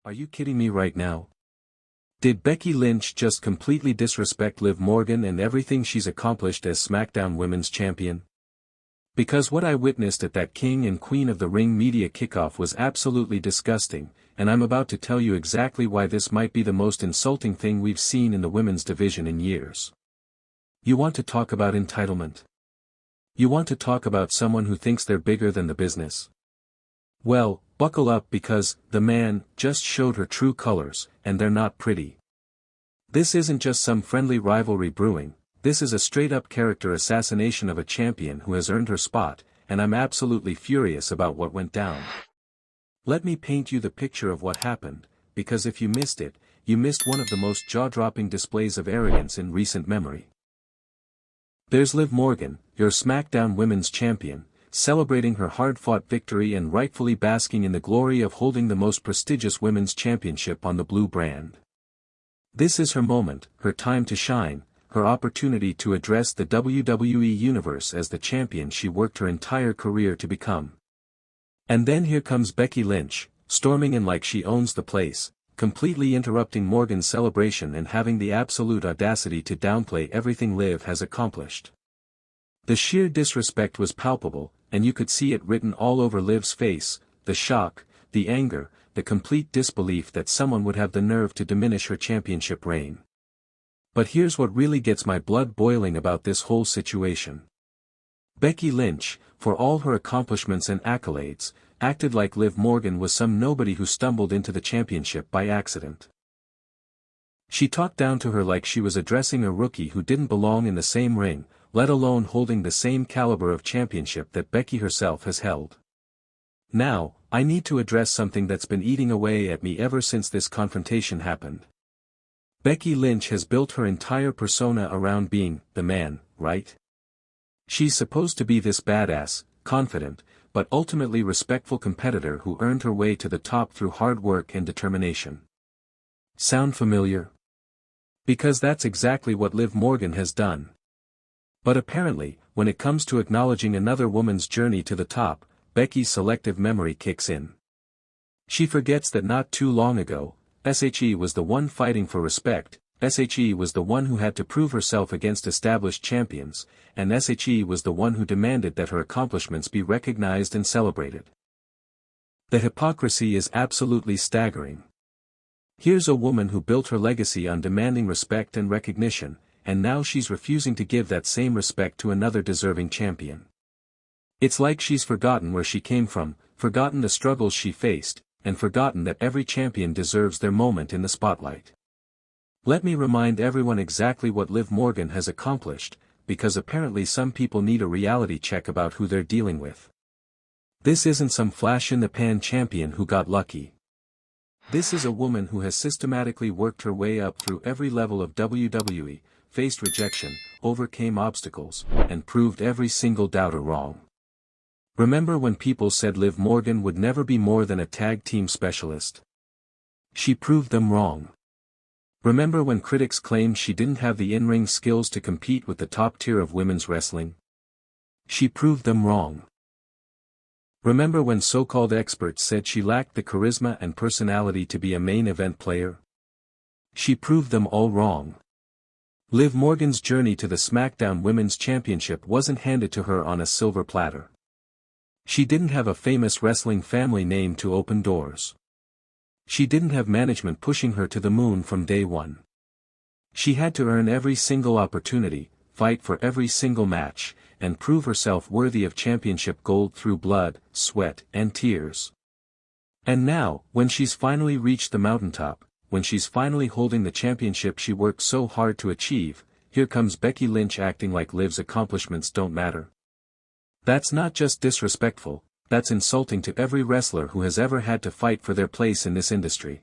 Are you kidding me right now? Did Becky Lynch just completely disrespect Liv Morgan and everything she's accomplished as SmackDown Women's Champion? Because what I witnessed at that King and Queen of the Ring media kickoff was absolutely disgusting, and I'm about to tell you exactly why this might be the most insulting thing we've seen in the women's division in years. You want to talk about entitlement? You want to talk about someone who thinks they're bigger than the business? Well, buckle up because the man just showed her true colors, and they're not pretty. This isn't just some friendly rivalry brewing, this is a straight-up character assassination of a champion who has earned her spot, and I'm absolutely furious about what went down. Let me paint you the picture of what happened, because if you missed it, you missed one of the most jaw-dropping displays of arrogance in recent memory. There's Liv Morgan, your SmackDown Women's Champion, celebrating her hard-fought victory and rightfully basking in the glory of holding the most prestigious women's championship on the blue brand. This is her moment, her time to shine, her opportunity to address the WWE Universe as the champion she worked her entire career to become. And then here comes Becky Lynch, storming in like she owns the place, completely interrupting Morgan's celebration and having the absolute audacity to downplay everything Liv has accomplished. The sheer disrespect was palpable, and you could see it written all over Liv's face, the shock, the anger, the complete disbelief that someone would have the nerve to diminish her championship reign. But here's what really gets my blood boiling about this whole situation. Becky Lynch, for all her accomplishments and accolades, acted like Liv Morgan was some nobody who stumbled into the championship by accident. She talked down to her like she was addressing a rookie who didn't belong in the same ring, let alone holding the same caliber of championship that Becky herself has held. Now, I need to address something that's been eating away at me ever since this confrontation happened. Becky Lynch has built her entire persona around being the man, right? She's supposed to be this badass, confident, but ultimately respectful competitor who earned her way to the top through hard work and determination. Sound familiar? Because that's exactly what Liv Morgan has done. But apparently, when it comes to acknowledging another woman's journey to the top, Becky's selective memory kicks in. She forgets that not too long ago, SHE was the one fighting for respect, SHE was the one who had to prove herself against established champions, and SHE was the one who demanded that her accomplishments be recognized and celebrated. The hypocrisy is absolutely staggering. Here's a woman who built her legacy on demanding respect and recognition, and now she's refusing to give that same respect to another deserving champion. It's like she's forgotten where she came from, forgotten the struggles she faced, and forgotten that every champion deserves their moment in the spotlight. Let me remind everyone exactly what Liv Morgan has accomplished, because apparently some people need a reality check about who they're dealing with. This isn't some flash-in-the-pan champion who got lucky. This is a woman who has systematically worked her way up through every level of WWE, faced rejection, overcame obstacles, and proved every single doubter wrong. Remember when people said Liv Morgan would never be more than a tag team specialist? She proved them wrong. Remember when critics claimed she didn't have the in-ring skills to compete with the top tier of women's wrestling? She proved them wrong. Remember when so-called experts said she lacked the charisma and personality to be a main event player? She proved them all wrong. Liv Morgan's journey to the SmackDown Women's Championship wasn't handed to her on a silver platter. She didn't have a famous wrestling family name to open doors. She didn't have management pushing her to the moon from day one. She had to earn every single opportunity, fight for every single match, and prove herself worthy of championship gold through blood, sweat, and tears. And now, when she's finally reached the mountaintop, when she's finally holding the championship she worked so hard to achieve, here comes Becky Lynch acting like Liv's accomplishments don't matter. That's not just disrespectful, that's insulting to every wrestler who has ever had to fight for their place in this industry.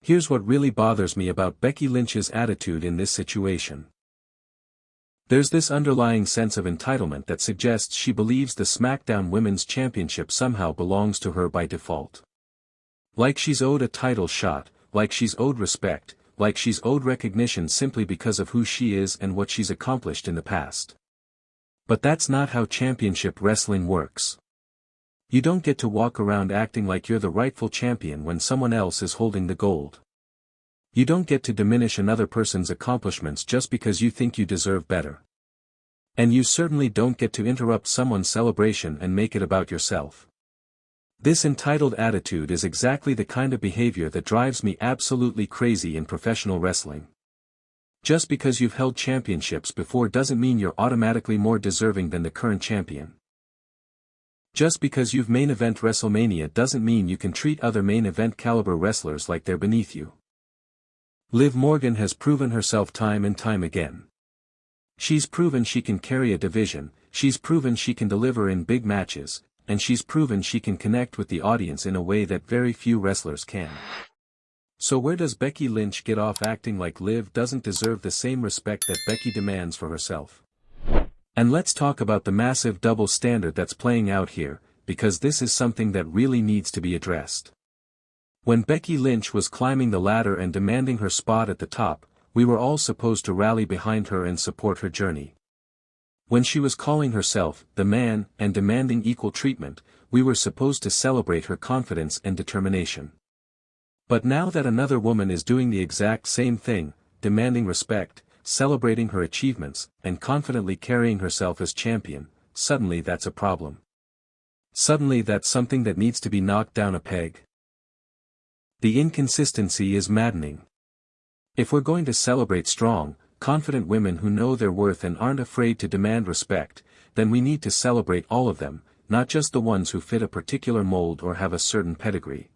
Here's what really bothers me about Becky Lynch's attitude in this situation. There's this underlying sense of entitlement that suggests she believes the SmackDown Women's Championship somehow belongs to her by default. Like she's owed a title shot, like she's owed respect, like she's owed recognition simply because of who she is and what she's accomplished in the past. But that's not how championship wrestling works. You don't get to walk around acting like you're the rightful champion when someone else is holding the gold. You don't get to diminish another person's accomplishments just because you think you deserve better. And you certainly don't get to interrupt someone's celebration and make it about yourself. This entitled attitude is exactly the kind of behavior that drives me absolutely crazy in professional wrestling. Just because you've held championships before doesn't mean you're automatically more deserving than the current champion. Just because you've main event WrestleMania doesn't mean you can treat other main event caliber wrestlers like they're beneath you. Liv Morgan has proven herself time and time again. She's proven she can carry a division, she's proven she can deliver in big matches, and she's proven she can connect with the audience in a way that very few wrestlers can. So where does Becky Lynch get off acting like Liv doesn't deserve the same respect that Becky demands for herself? And let's talk about the massive double standard that's playing out here, because this is something that really needs to be addressed. When Becky Lynch was climbing the ladder and demanding her spot at the top, we were all supposed to rally behind her and support her journey. When she was calling herself the man and demanding equal treatment, we were supposed to celebrate her confidence and determination. But now that another woman is doing the exact same thing, demanding respect, celebrating her achievements, and confidently carrying herself as champion, suddenly that's a problem. Suddenly that's something that needs to be knocked down a peg. The inconsistency is maddening. If we're going to celebrate strong, confident women who know their worth and aren't afraid to demand respect, then we need to celebrate all of them, not just the ones who fit a particular mold or have a certain pedigree.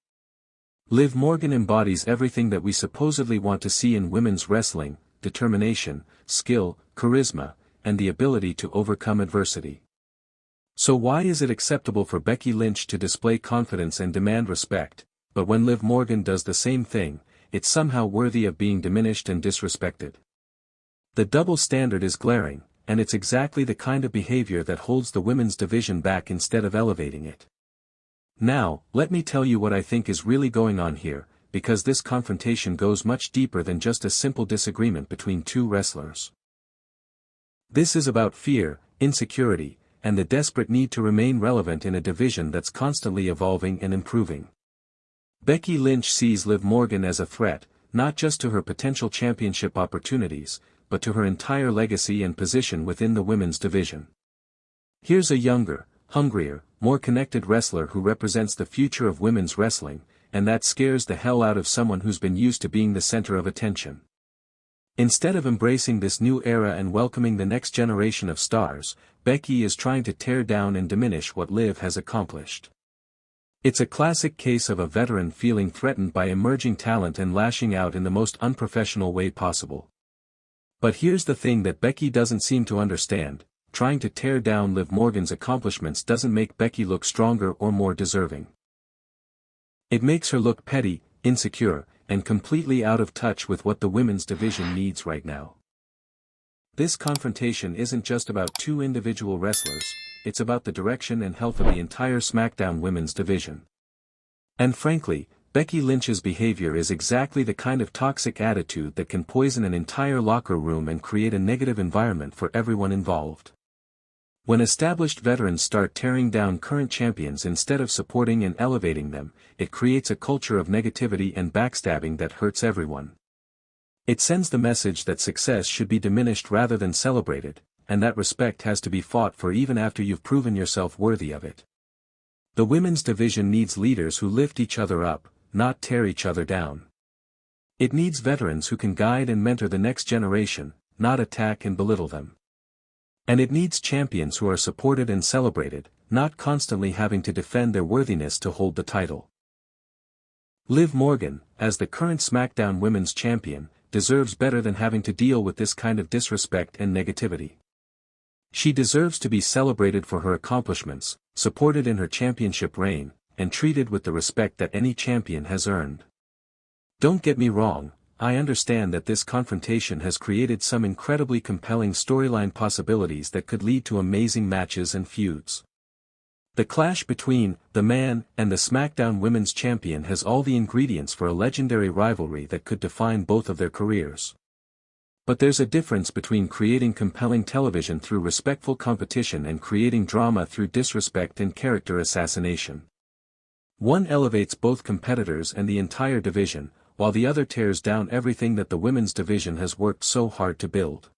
Liv Morgan embodies everything that we supposedly want to see in women's wrestling: determination, skill, charisma, and the ability to overcome adversity. So why is it acceptable for Becky Lynch to display confidence and demand respect, but when Liv Morgan does the same thing, it's somehow worthy of being diminished and disrespected? The double standard is glaring, and it's exactly the kind of behavior that holds the women's division back instead of elevating it. Now, let me tell you what I think is really going on here, because this confrontation goes much deeper than just a simple disagreement between two wrestlers. This is about fear, insecurity, and the desperate need to remain relevant in a division that's constantly evolving and improving. Becky Lynch sees Liv Morgan as a threat, not just to her potential championship opportunities, but to her entire legacy and position within the women's division. Here's a younger, hungrier, more connected wrestler who represents the future of women's wrestling, and that scares the hell out of someone who's been used to being the center of attention. Instead of embracing this new era and welcoming the next generation of stars, Becky is trying to tear down and diminish what Liv has accomplished. It's a classic case of a veteran feeling threatened by emerging talent and lashing out in the most unprofessional way possible. But here's the thing that Becky doesn't seem to understand: trying to tear down Liv Morgan's accomplishments doesn't make Becky look stronger or more deserving. It makes her look petty, insecure, and completely out of touch with what the women's division needs right now. This confrontation isn't just about two individual wrestlers, it's about the direction and health of the entire SmackDown women's division. And frankly, Becky Lynch's behavior is exactly the kind of toxic attitude that can poison an entire locker room and create a negative environment for everyone involved. When established veterans start tearing down current champions instead of supporting and elevating them, it creates a culture of negativity and backstabbing that hurts everyone. It sends the message that success should be diminished rather than celebrated, and that respect has to be fought for even after you've proven yourself worthy of it. The women's division needs leaders who lift each other up, not tear each other down. It needs veterans who can guide and mentor the next generation, not attack and belittle them. And it needs champions who are supported and celebrated, not constantly having to defend their worthiness to hold the title. Liv Morgan, as the current SmackDown Women's Champion, deserves better than having to deal with this kind of disrespect and negativity. She deserves to be celebrated for her accomplishments, supported in her championship reign, and treated with the respect that any champion has earned. Don't get me wrong, I understand that this confrontation has created some incredibly compelling storyline possibilities that could lead to amazing matches and feuds. The clash between the man and the SmackDown Women's Champion has all the ingredients for a legendary rivalry that could define both of their careers. But there's a difference between creating compelling television through respectful competition and creating drama through disrespect and character assassination. One elevates both competitors and the entire division, while the other tears down everything that the women's division has worked so hard to build.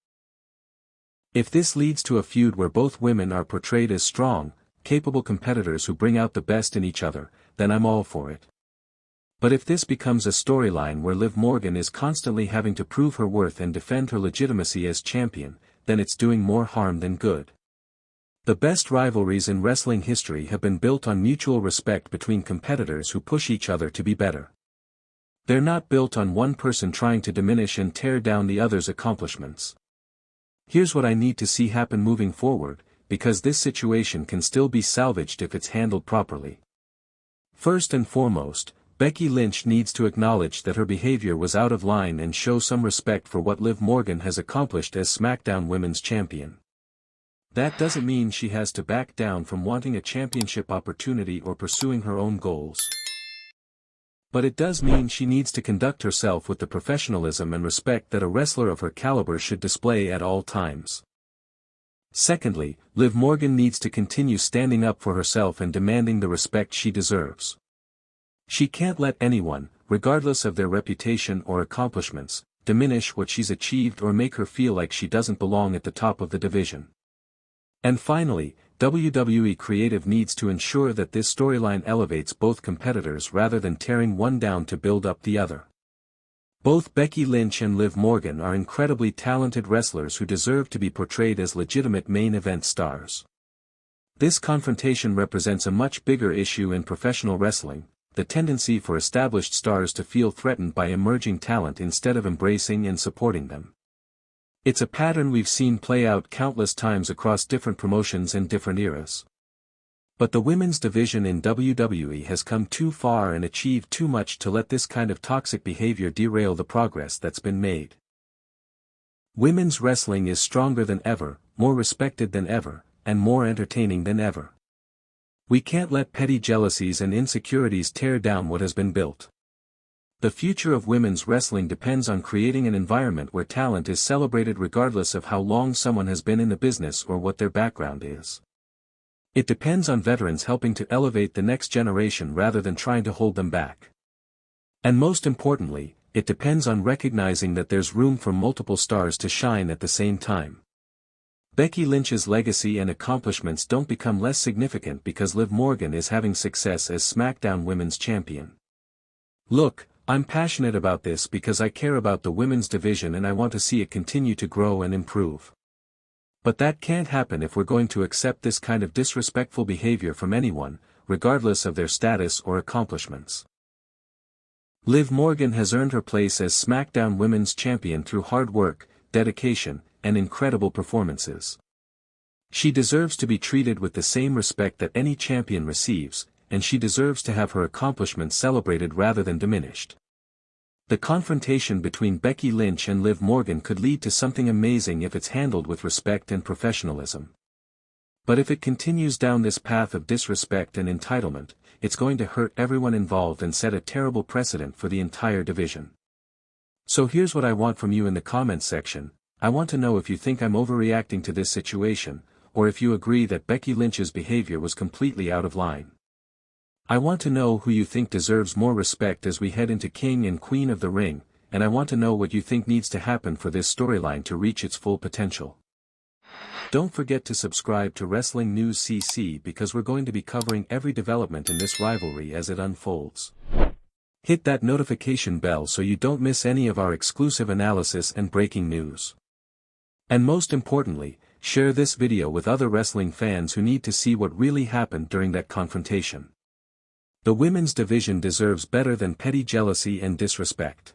If this leads to a feud where both women are portrayed as strong, capable competitors who bring out the best in each other, then I'm all for it. But if this becomes a storyline where Liv Morgan is constantly having to prove her worth and defend her legitimacy as champion, then it's doing more harm than good. The best rivalries in wrestling history have been built on mutual respect between competitors who push each other to be better. They're not built on one person trying to diminish and tear down the other's accomplishments. Here's what I need to see happen moving forward, because this situation can still be salvaged if it's handled properly. First and foremost, Becky Lynch needs to acknowledge that her behavior was out of line and show some respect for what Liv Morgan has accomplished as SmackDown Women's Champion. That doesn't mean she has to back down from wanting a championship opportunity or pursuing her own goals. But it does mean she needs to conduct herself with the professionalism and respect that a wrestler of her caliber should display at all times. Secondly, Liv Morgan needs to continue standing up for herself and demanding the respect she deserves. She can't let anyone, regardless of their reputation or accomplishments, diminish what she's achieved or make her feel like she doesn't belong at the top of the division. And finally, WWE Creative needs to ensure that this storyline elevates both competitors rather than tearing one down to build up the other. Both Becky Lynch and Liv Morgan are incredibly talented wrestlers who deserve to be portrayed as legitimate main event stars. This confrontation represents a much bigger issue in professional wrestling, the tendency for established stars to feel threatened by emerging talent instead of embracing and supporting them. It's a pattern we've seen play out countless times across different promotions and different eras. But the women's division in WWE has come too far and achieved too much to let this kind of toxic behavior derail the progress that's been made. Women's wrestling is stronger than ever, more respected than ever, and more entertaining than ever. We can't let petty jealousies and insecurities tear down what has been built. The future of women's wrestling depends on creating an environment where talent is celebrated regardless of how long someone has been in the business or what their background is. It depends on veterans helping to elevate the next generation rather than trying to hold them back. And most importantly, it depends on recognizing that there's room for multiple stars to shine at the same time. Becky Lynch's legacy and accomplishments don't become less significant because Liv Morgan is having success as SmackDown Women's Champion. Look, I'm passionate about this because I care about the women's division and I want to see it continue to grow and improve. But that can't happen if we're going to accept this kind of disrespectful behavior from anyone, regardless of their status or accomplishments. Liv Morgan has earned her place as SmackDown Women's Champion through hard work, dedication, and incredible performances. She deserves to be treated with the same respect that any champion receives, and she deserves to have her accomplishments celebrated rather than diminished. The confrontation between Becky Lynch and Liv Morgan could lead to something amazing if it's handled with respect and professionalism. But if it continues down this path of disrespect and entitlement, it's going to hurt everyone involved and set a terrible precedent for the entire division. So here's what I want from you in the comments section. I want to know if you think I'm overreacting to this situation, or if you agree that Becky Lynch's behavior was completely out of line. I want to know who you think deserves more respect as we head into King and Queen of the Ring, and I want to know what you think needs to happen for this storyline to reach its full potential. Don't forget to subscribe to Wrestling News CC because we're going to be covering every development in this rivalry as it unfolds. Hit that notification bell so you don't miss any of our exclusive analysis and breaking news. And most importantly, share this video with other wrestling fans who need to see what really happened during that confrontation. The women's division deserves better than petty jealousy and disrespect.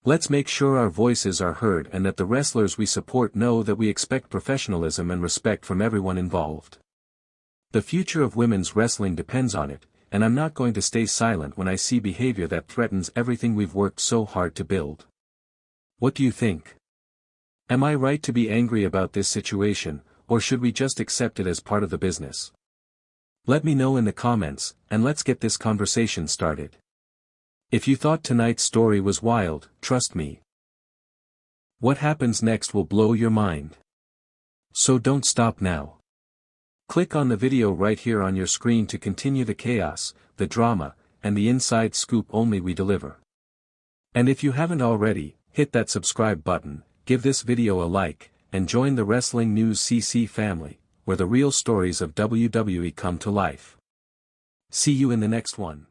Let's make sure our voices are heard and that the wrestlers we support know that we expect professionalism and respect from everyone involved. The future of women's wrestling depends on it, and I'm not going to stay silent when I see behavior that threatens everything we've worked so hard to build. What do you think? Am I right to be angry about this situation, or should we just accept it as part of the business? Let me know in the comments, and let's get this conversation started. If you thought tonight's story was wild, trust me, What happens next will blow your mind. So don't stop now. Click on the video right here on your screen to continue the chaos, the drama, and the inside scoop only we deliver. And if you haven't already, hit that subscribe button, give this video a like, and join the Wrestling News CC family, where the real stories of WWE come to life. See you in the next one.